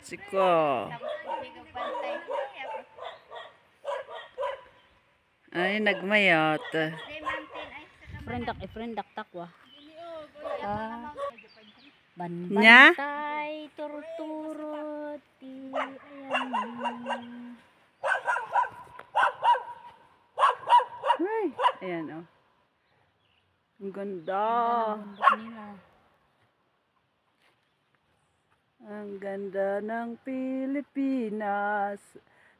Siko. Ay, nagmayot. Friendak takwa. Nya? Bantay, turut-turut, ayan. Ay, ayan oh. Ang ganda. Ang ganda ng Pilipinas.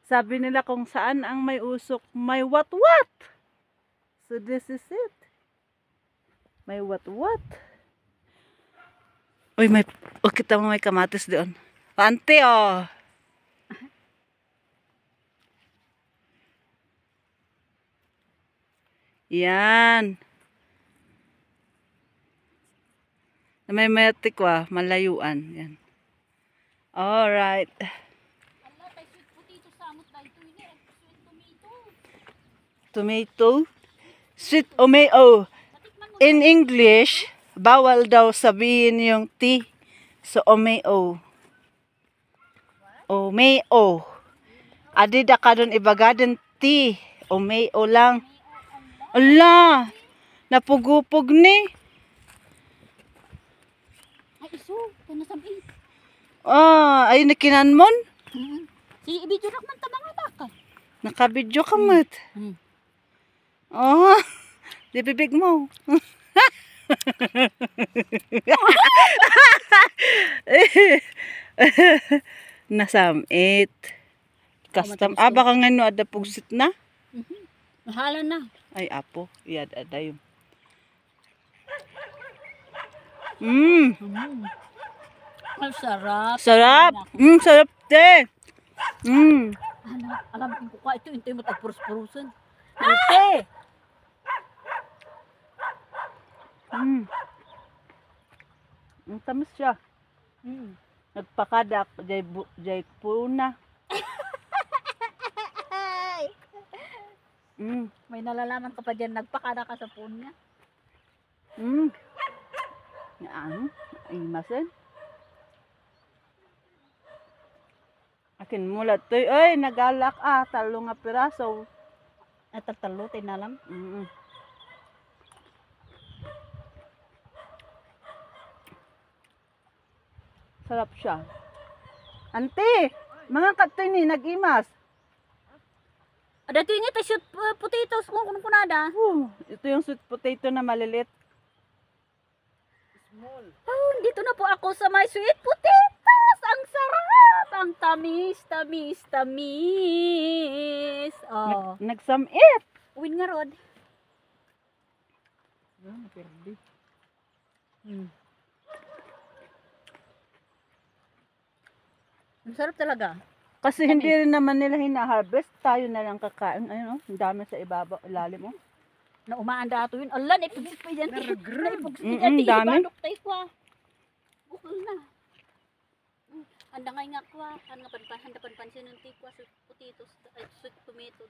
Sabi nila kung saan ang may usok, may what-what. So this is it. May what-what. Uy, may, oh, kita mo may kamatis doon. Pante, oh. Yan. May matik wa, malayuan. Yan. Alright. Tomato. Sweet omeo. In English, bawal daw sabihin yung T. So, omeo. Omeo. Adida ka dun ibagadan T. Omeo lang. Ala! Napugupog ni. Ay, iso. Ito na sabi. Ah, ay nakinanmon. Si ibidyo na man tabang ataka. Nakabidyo ka mat. Oh, di bibig mo. Nasamit. Custom. Ah, baka nga no, ada pugsit na. Mahala na. Ay, apo. Iyad, ada yung. Ang sarap. Sarap. Sarap, te. Alam ko ka, ito yung matagpurus-purusan. Ate! Ang tamis siya. Nagpakadak, jay puna. May nalalaman ka pa dyan, nagpakada ka sa phone niya. Yan. Ay, masin. Akin mulat to. Ay, nagalak talo nga piraso. At tatalo, tinalam. Sarap siya. Ante, mga katoy ni nag-imas. Dati nga tayo shoot potatoes kung kunada. Ito yung sweet potato na malilit. Oh, dito na po ako sa my sweet potatoes. Ang sarap. Ang tamis, tamis, tamis. Oh. Nagsamit. Uwin nga, Rod. Perdi. Ang sarap talaga. Kasi hindi rin naman nila hina-harvest. Tayo na lang kakain. Ayun, ang dami sa ibabaw, ilalim mo. Na umaanda ato yun. Allah, naipugsit pa yan. Naipugsit dami. Ibadok tayo kwa. Bukal na. Handa nga kwa. Handa pansin ng tikwa. Sweet potatoes. Sweet tomato.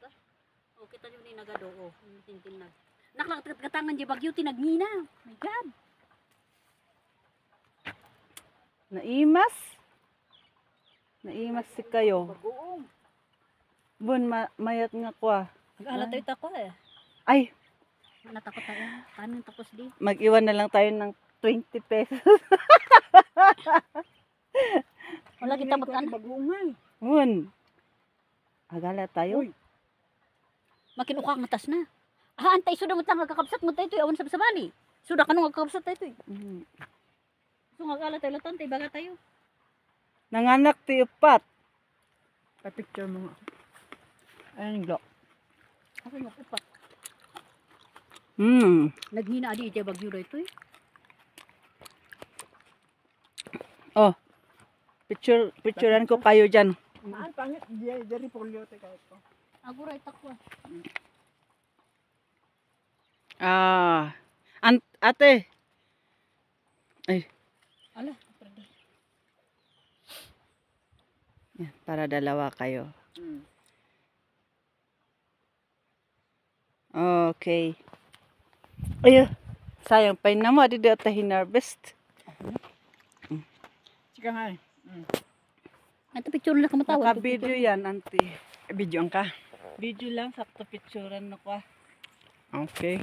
O, kita nyo ni nagado. O, tintin na. Nakalakatangan di bagyo. Tinagmina. My God. Naimas. Naimas si kayo. Bun, mayat nga kwa. Nag-ahala tayo tako eh. Ay, Natakot tayo. Paano yung tapos di? mag-iwan na lang tayo ng 20 pesos. Wala kita butan. Bun. Agala tayo. Makinuka ang matas na. Antay sudah mo tang kakapsat mo tayo ito. Awan sa bali. Sudah ka nung kakapsat tayo ito. So ngagala tayo latan tayo baga tayo. Nanganak ti upat. Pa-picture mo nga. Ayan yung glock. Ako yung upat. Naghina adi ito bagyo ito eh. Oh. Picturean ko kayo dyan. Maan pangit, dari polio te kahit ko. Aguray takwa. Ate. Ay. Ala. Yan, para dalawa kayo. Okay. Ay, sayang pa na mo. Adi dito hinarvest. Chika nga eh. Ato picture na kamatawan. Naka-video yan, auntie. Video ka. Video lang, sakto picturean na ko. Okay.